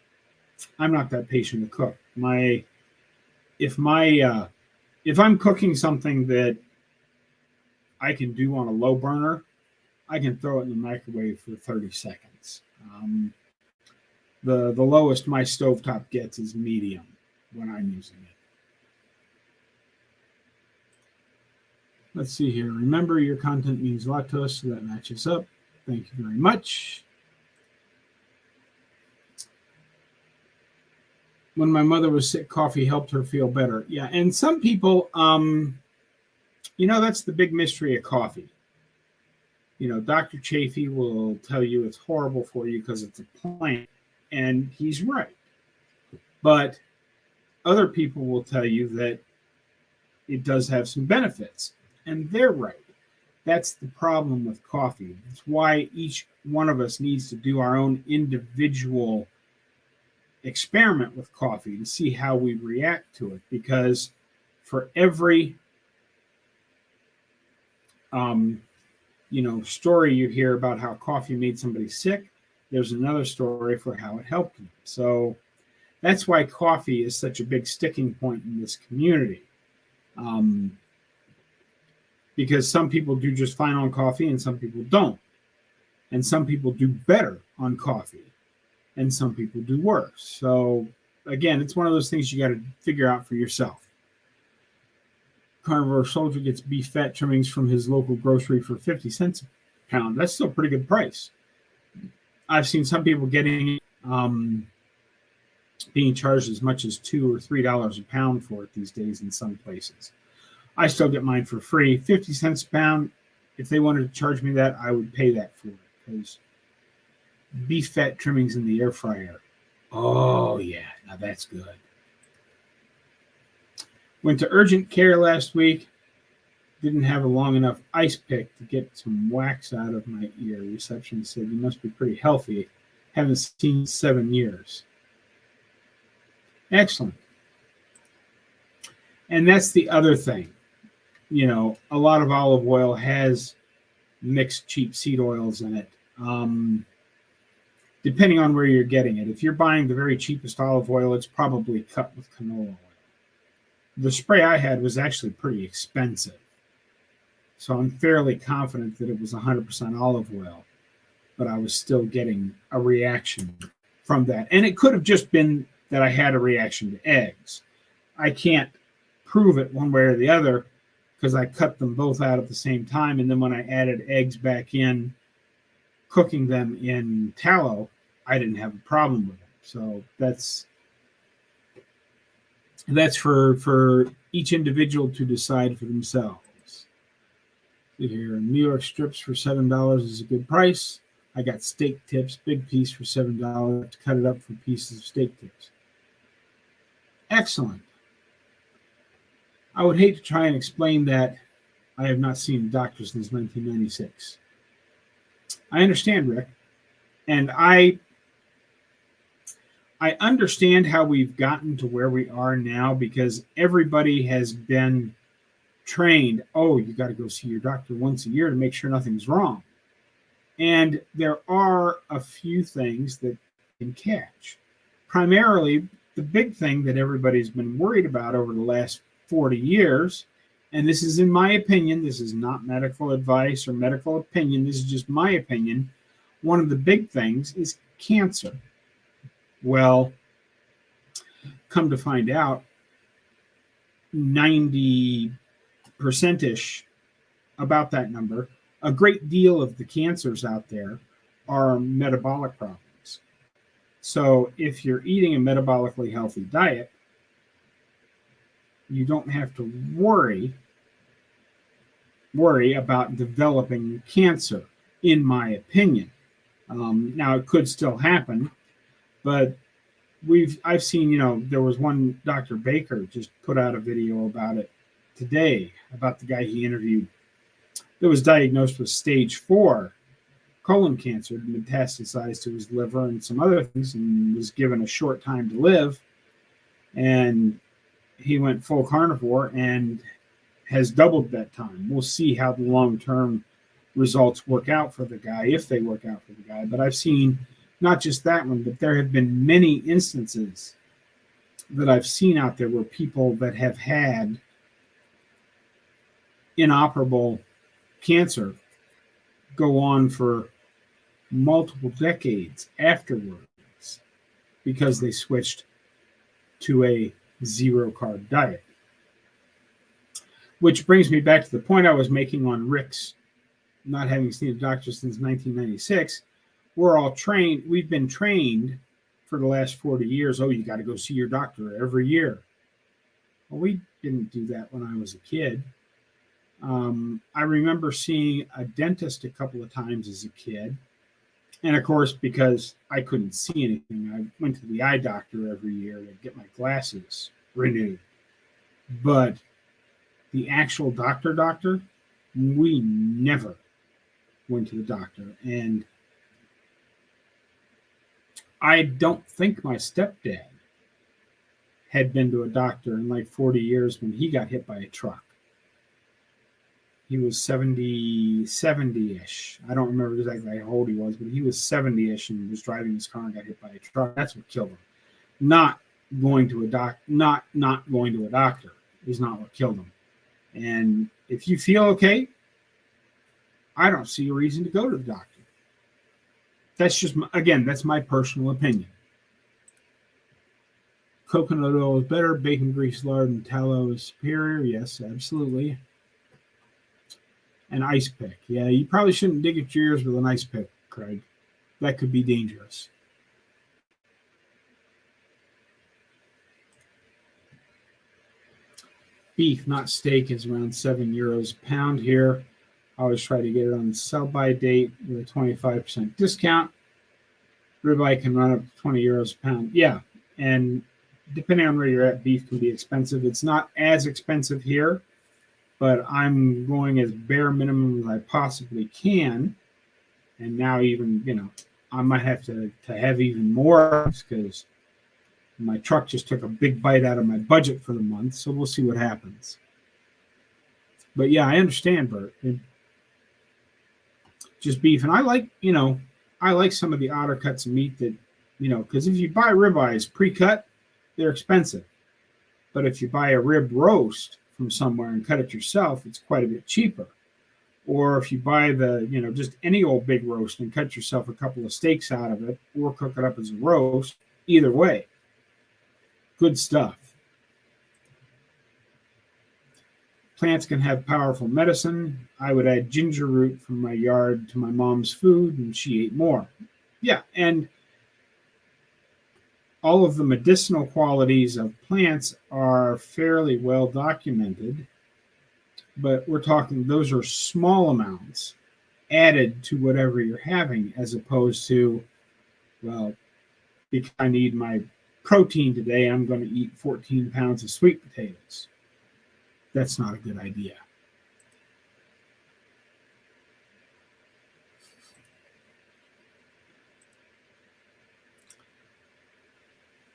I'm not that patient to cook. If I'm cooking something that I can do on a low burner, I can throw it in the microwave for 30 seconds. The lowest my stovetop gets is medium when I'm using it. Let's see here. Remember, your content means a lot to us, so that matches up. Thank you very much. When my mother was sick, coffee helped her feel better. Yeah, and some people, that's the big mystery of coffee. Dr. Chafee will tell you it's horrible for you because it's a plant, and he's right. But other people will tell you that it does have some benefits, and they're right. That's the problem with coffee. It's why each one of us needs to do our own individual experiment with coffee to see how we react to it, because for every story you hear about how coffee made somebody sick, there's another story for how it helped them. So that's why coffee is such a big sticking point in this community, because some people do just fine on coffee and some people don't, and some people do better on coffee and some people do worse. So again, it's one of those things you got to figure out for yourself. Carnivore Soldier gets beef fat trimmings from his local grocery for 50 cents a pound. That's still a pretty good price. I've seen some people getting being charged as much as $2 or $3 a pound for it these days in some places. I still get mine for free, 50 cents a pound. If they wanted to charge me that, I would pay that for it, because beef fat trimmings in the air fryer. Oh yeah, now that's good. Went to urgent care last week. Didn't have a long enough ice pick to get some wax out of my ear. Receptionist said, "You must be pretty healthy. Haven't seen 7 years." Excellent. And that's the other thing. A lot of olive oil has mixed cheap seed oils in it. Depending on where you're getting it. If you're buying the very cheapest olive oil, it's probably cut with canola oil. The spray I had was actually pretty expensive, so I'm fairly confident that it was 100% olive oil, but I was still getting a reaction from that. And it could have just been that I had a reaction to eggs. I can't prove it one way or the other because I cut them both out at the same time, and then when I added eggs back in, cooking them in tallow, I didn't have a problem with it. So that's for each individual to decide for themselves. Here, New York strips for $7 is a good price. I got steak tips, big piece for $7 to cut it up for pieces of steak tips. Excellent. I would hate to try and explain that I have not seen a doctor since 1996. I understand, Rick, and I understand how we've gotten to where we are now because everybody has been trained. Oh, you got to go see your doctor once a year to make sure nothing's wrong. And there are a few things that can catch. Primarily, the big thing that everybody's been worried about over the last 40 years, and this is in my opinion, this is not medical advice or medical opinion, this is just my opinion. One of the big things is cancer. Well, come to find out, 90%ish, about that number, a great deal of the cancers out there are metabolic problems. So if you're eating a metabolically healthy diet, you don't have to worry about developing cancer, in my opinion. Now, it could still happen, but I've seen, there was one Dr. Baker just put out a video about it today, about the guy he interviewed that was diagnosed with stage 4 colon cancer, metastasized to his liver and some other things, and was given a short time to live. And he went full carnivore and has doubled that time. We'll see how the long-term results work out for the guy, if they work out for the guy. But I've seen not just that one, but there have been many instances that I've seen out there where people that have had inoperable cancer go on for multiple decades afterwards because they switched to a zero-carb diet. Which brings me back to the point I was making on Rick's not having seen a doctor since 1996. We're all trained. We've been trained for the last 40 years. Oh, you got to go see your doctor every year. Well, we didn't do that when I was a kid. I remember seeing a dentist a couple of times as a kid. And of course, because I couldn't see anything, I went to the eye doctor every year to get my glasses renewed. But the actual doctor, we never went to the doctor. And I don't think my stepdad had been to a doctor in like 40 years when he got hit by a truck. He was 70-ish. I don't remember exactly how old he was, but he was 70-ish and was driving his car and got hit by a truck. That's what killed him. Not going to a doctor is not what killed him. And if you feel okay, I don't see a reason to go to the doctor. That's just, that's my personal opinion. Coconut oil is better. Bacon grease, lard, and tallow is superior. Yes, absolutely. An ice pick. Yeah, you probably shouldn't dig at your ears with an ice pick, Craig. That could be dangerous. Beef, not steak, is around €7 a pound here. I always try to get it on the sell-by date with a 25% discount. Ribeye can run up to €20 a pound. Yeah, and depending on where you're at, beef can be expensive. It's not as expensive here, but I'm going as bare minimum as I possibly can. And now even, I might have to have even more because my truck just took a big bite out of my budget for the month. So we'll see what happens. But yeah, I understand, Bert. Just beef. And I like some of the odder cuts of meat that, because if you buy ribeyes pre-cut, they're expensive. But if you buy a rib roast from somewhere and cut it yourself, it's quite a bit cheaper. Or if you buy just any old big roast and cut yourself a couple of steaks out of it or cook it up as a roast, either way, good stuff. Plants can have powerful medicine. I would add ginger root from my yard to my mom's food, and she ate more. Yeah, and all of the medicinal qualities of plants are fairly well documented, but we're talking those are small amounts added to whatever you're having, as opposed to, well, because I need my protein today, I'm going to eat 14 pounds of sweet potatoes. that's not a good idea.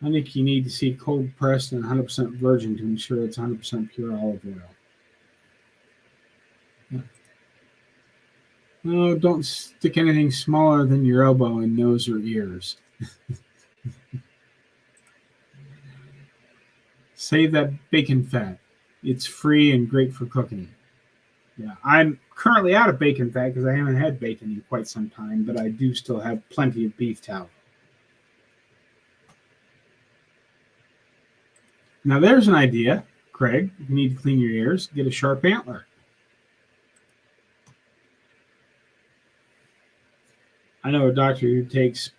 I think you need to see cold pressed and 100% virgin to ensure it's 100% pure olive oil. No, don't stick anything smaller than your elbow in nose or ears. Save that bacon fat. It's free and great for cooking. Yeah, I'm currently out of bacon fat because I haven't had bacon in quite some time, but I do still have plenty of beef tallow. Now there's an idea, Craig. If you need to clean your ears, get a sharp antler. I know a doctor who takes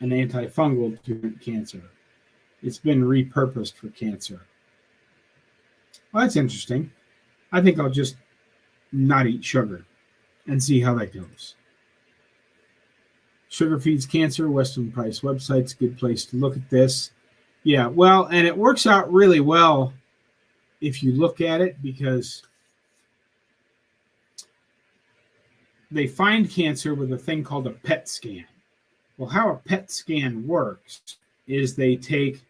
an antifungal to treat cancer. It's been repurposed for cancer. Well, that's interesting. I think I'll just not eat sugar and see how that goes. Sugar feeds cancer. Weston Price website's a good place to look at this. Yeah, well, and it works out really well if you look at it, because they find cancer with a thing called a PET scan. Well, how a PET scan works is they take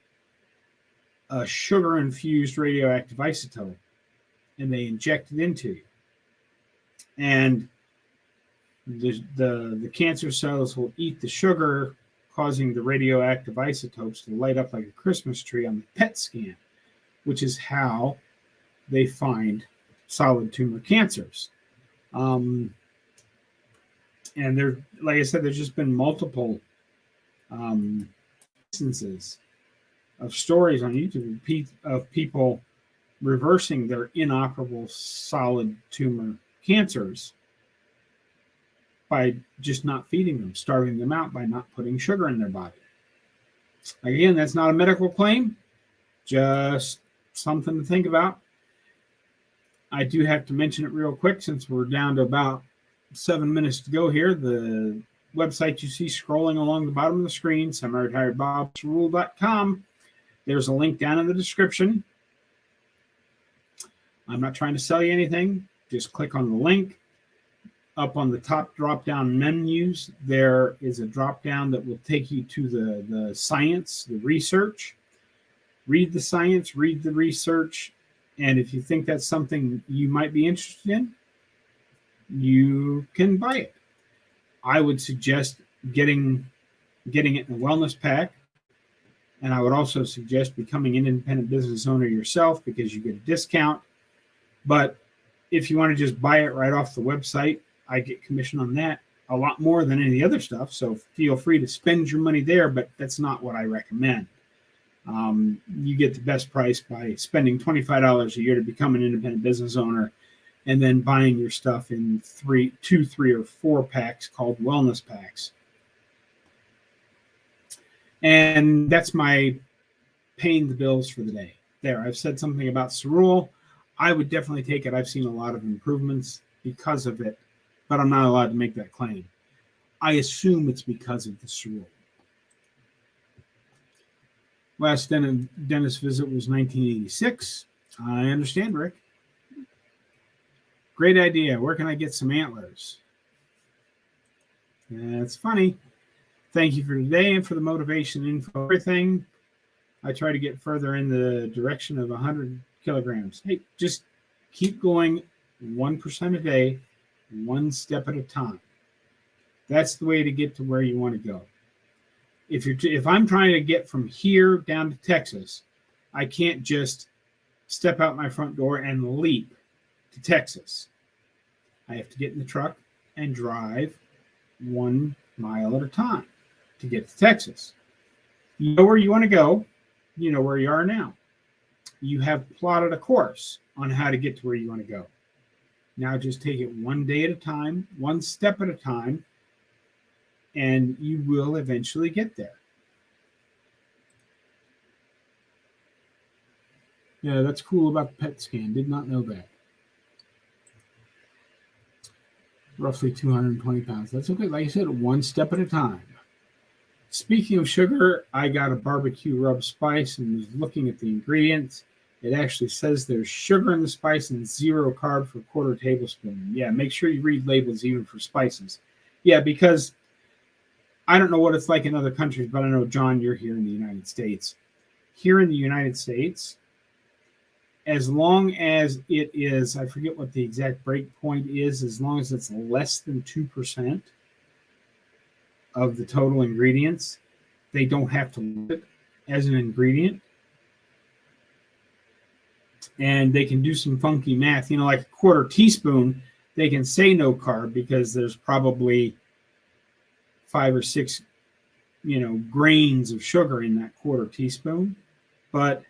a sugar-infused radioactive isotope and they inject it into you. And the cancer cells will eat the sugar, causing the radioactive isotopes to light up like a Christmas tree on the PET scan, which is how they find solid tumor cancers. And there, like I said, there's just been multiple instances of stories on YouTube of people reversing their inoperable solid tumor cancers by just not feeding them, starving them out by not putting sugar in their body. Again, that's not a medical claim, just something to think about. I do have to mention it real quick since we're down to about 7 minutes to go here. The website you see scrolling along the bottom of the screen, semiretiredbobsrule.com. There's a link down in the description. I'm not trying to sell you anything. Just click on the link. Up on the top drop-down menus, there is a drop-down that will take you to the science, the research. Read the science, read the research, and if you think that's something you might be interested in, you can buy it. I would suggest getting it in a wellness pack, and I would also suggest becoming an independent business owner yourself because you get a discount. But if you want to just buy it right off the website, I get commission on that a lot more than any other stuff. So feel free to spend your money there, but that's not what I recommend. You get the best price by spending $25 a year to become an independent business owner and then buying your stuff in 2, 3, or 4 packs called wellness packs. And that's my paying the bills for the day. There, I've said something about Cerule. I would definitely take it. I've seen a lot of improvements because of it, but I'm not allowed to make that claim. I assume it's because of the Cerule. Last dentist visit was 1986. I understand, Rick. Great idea. Where can I get some antlers? That's funny. Thank you for today and for the motivation info. Everything. I try to get further in the direction of 100 kilograms. Hey, just keep going 1% a day, one step at a time. That's the way to get to where you want to go. If I'm trying to get from here down to Texas, I can't just step out my front door and leap to Texas. I have to get in the truck and drive 1 mile at a time to get to Texas. You know where you want to go. You know where you are now. You have plotted a course on how to get to where you want to go. Now just take it one day at a time, one step at a time, and you will eventually get there. Yeah, that's cool about the PET scan. Did not know that. Roughly 220 pounds. That's okay. Like I said, one step at a time. Speaking of sugar, I got a barbecue rub spice and was looking at the ingredients. It actually says there's sugar in the spice and 0 carb for 1/4 tablespoon. Yeah, make sure you read labels even for spices. Yeah, because I don't know what it's like in other countries, but I know, John, you're here in the United States. Here in the United States, as long as it is, I forget what the exact break point is, as long as it's less than 2% of the total ingredients, they don't have to list it as an ingredient. And they can do some funky math, like a 1/4 teaspoon, they can say no carb because there's probably 5 or 6, grains of sugar in that 1/4 teaspoon. But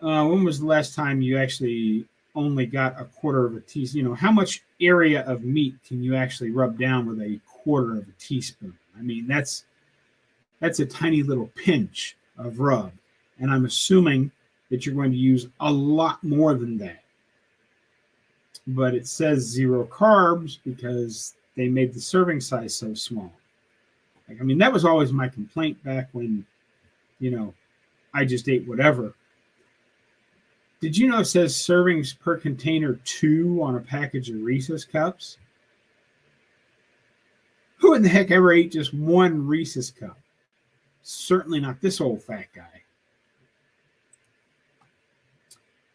when was the last time you actually only got a 1/4 of a teaspoon? How much area of meat can you actually rub down with a 1/4 of a teaspoon? I mean, that's a tiny little pinch of rub. And I'm assuming that you're going to use a lot more than that. But it says 0 carbs because they made the serving size so small. That was always my complaint back when, I just ate whatever. Did you know it says servings per container 2 on a package of Reese's cups? Who in the heck ever ate just 1 Reese's cup? Certainly not this old fat guy.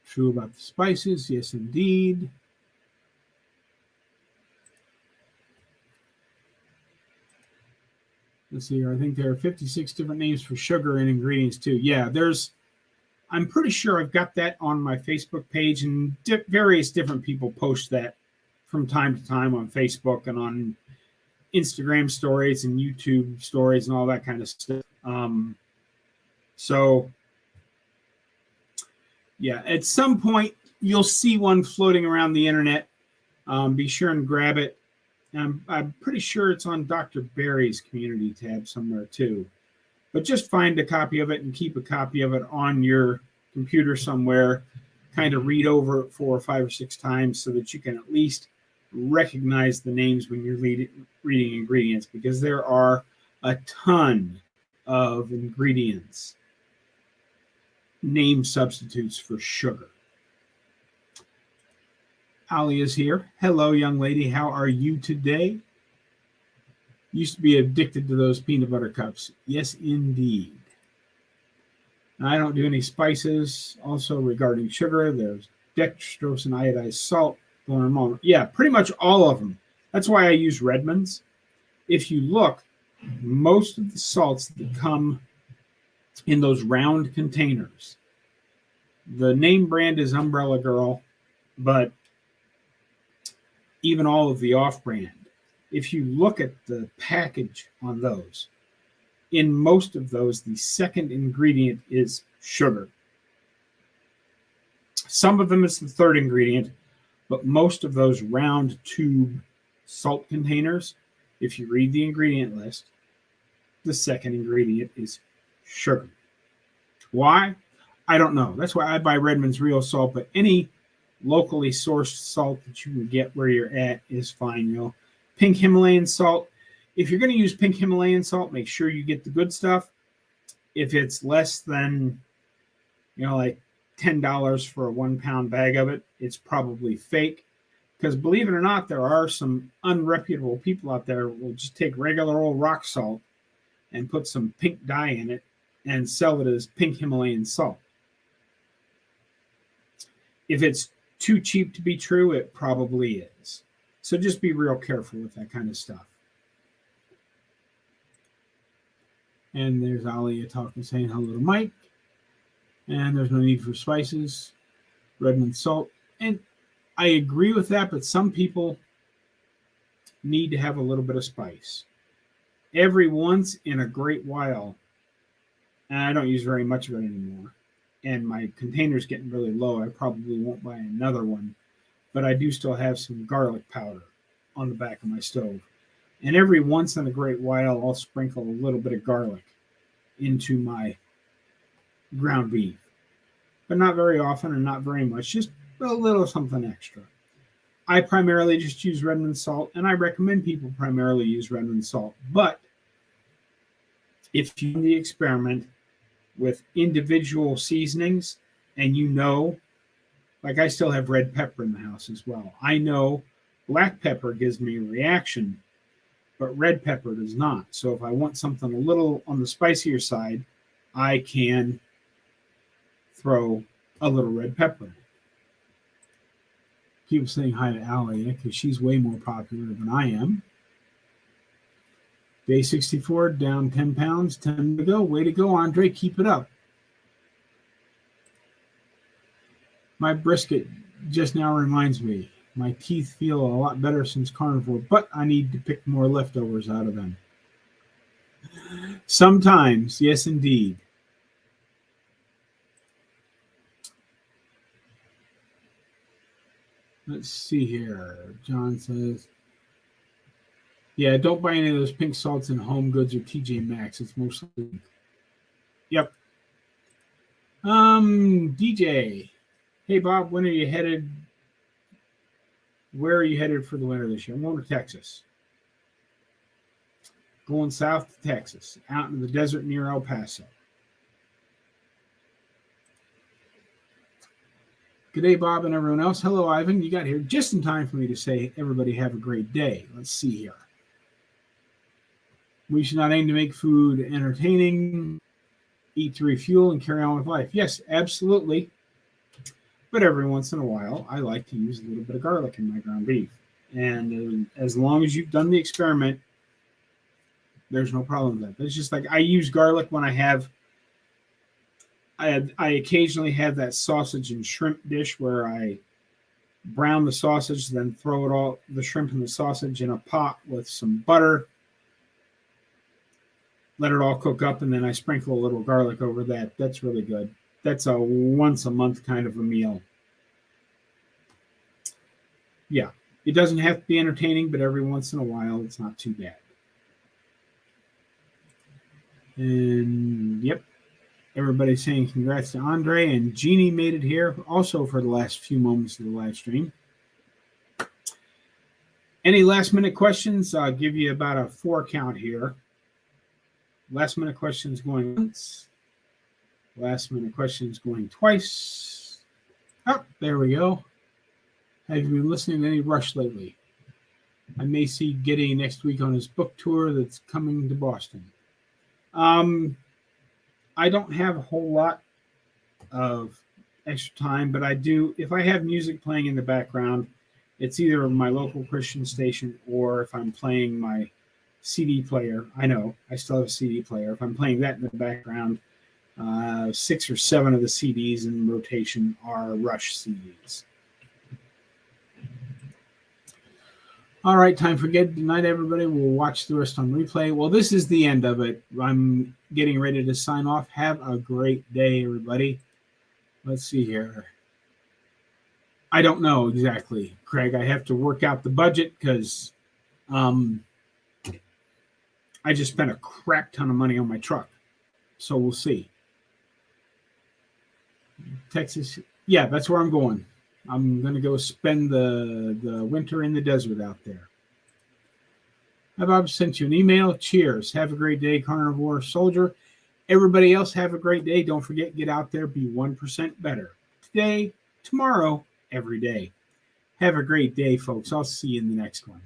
True about the spices, yes indeed. Let's see here. I think there are 56 different names for sugar and ingredients too. Yeah, I'm pretty sure I've got that on my Facebook page, and various different people post that from time to time on Facebook and on Instagram stories and YouTube stories and all that kind of stuff. So yeah, at some point you'll see one floating around the internet. Be sure and grab it. I'm pretty sure it's on Dr. Barry's community tab somewhere too. But just find a copy of it and keep a copy of it on your computer somewhere. Kind of read over it 4 or 5 or 6 times so that you can at least recognize the names when you're reading ingredients, because there are a ton of ingredients, name substitutes for sugar. Ali is here. Hello, young lady. How are you today? Used to be addicted to those peanut butter cups. Yes, indeed. I don't do any spices. Also, regarding sugar, there's dextrose and iodized salt. Yeah, pretty much all of them. That's why I use Redmond's. If you look, most of the salts that come in those round containers, the name brand is Umbrella Girl, but even all of the off-brand, if you look at the package on those, in most of those, the second ingredient is sugar. Some of them it's the third ingredient, but most of those round tube salt containers, if you read the ingredient list, the second ingredient is sugar. Why? I don't know. That's why I buy Redmond's real salt, but any locally sourced salt that you can get where you're at is fine. Pink Himalayan salt. If you're going to use pink Himalayan salt, make sure you get the good stuff. If it's less than, like $10 for a 1 pound bag of it, it's probably fake. Because believe it or not, there are some unreputable people out there who will just take regular old rock salt and put some pink dye in it and sell it as pink Himalayan salt. If it's too cheap to be true, it probably is. So just be real careful with that kind of stuff. And there's Alia talking, saying hello to Mike. And there's no need for spices. Redmond salt. And I agree with that, but some people need to have a little bit of spice. Every once in a great while, and I don't use very much of it anymore, and my container's getting really low, I probably won't buy another one, but I do still have some garlic powder on the back of my stove. And every once in a great while, I'll sprinkle a little bit of garlic into my ground beef. But not very often and not very much, just a little something extra. I primarily just use Redmond salt, and I recommend people primarily use Redmond salt. But if you do the experiment with individual seasonings, and you know, like I still have red pepper in the house as well. I know black pepper gives me a reaction, but red pepper does not. So if I want something a little on the spicier side, I can throw a little red pepper in it. People saying hi to Allie because she's way more popular than I am. Day 64, down 10 pounds, 10 to go. Way to go, Andre. Keep it up. My brisket just now reminds me. My teeth feel a lot better since Carnivore, but I need to pick more leftovers out of them. Sometimes, yes, indeed. Let's see here. John says, yeah, don't buy any of those pink salts in Home Goods or TJ Maxx. It's mostly. Yep. DJ. Hey, Bob, when are you headed? Where are you headed for the winter this year? I'm going to Texas. Going south to Texas, out in the desert near El Paso. Good day, Bob, and everyone else. Hello, Ivan. You got here just in time for me to say, everybody have a great day. Let's see here. We should not aim to make food entertaining, eat to refuel, and carry on with life. Yes, absolutely. But every once in a while, I like to use a little bit of garlic in my ground beef. And as long as you've done the experiment, there's no problem with that. It's just like I use garlic when I occasionally have that sausage and shrimp dish where I brown the sausage, then throw the shrimp and the sausage in a pot with some butter, let it all cook up, and then I sprinkle a little garlic over that. That's really good. That's a once a month kind of a meal. Yeah, it doesn't have to be entertaining, but every once in a while, it's not too bad. And yep, everybody's saying congrats to Andre, and Jeannie made it here also for the last few moments of the live stream. Any last minute questions? I'll give you about a 4 count here. Last minute questions going once. Last minute questions going twice. Oh, there we go. Have you been listening to any Rush lately? I may see Giddy next week on his book tour that's coming to Boston. I don't have a whole lot of extra time, but I do. If I have music playing in the background, it's either my local Christian station or if I'm playing my CD player. I know I still have a CD player. If I'm playing that in the background, 6 or 7 of the CDs in rotation are Rush CDs. All right, time for good night, everybody. We'll watch the rest on replay. Well, this is the end of it. I'm getting ready to sign off. Have a great day, everybody. Let's see here. I don't know exactly, Craig. I have to work out the budget because I just spent a crap ton of money on my truck. So we'll see. Texas. Yeah, that's where I'm going. I'm going to go spend the winter in the desert out there. I've sent you an email. Cheers. Have a great day, Carnivore Soldier. Everybody else have a great day. Don't forget, get out there, be 1% better. Today, tomorrow, every day. Have a great day, folks. I'll see you in the next one.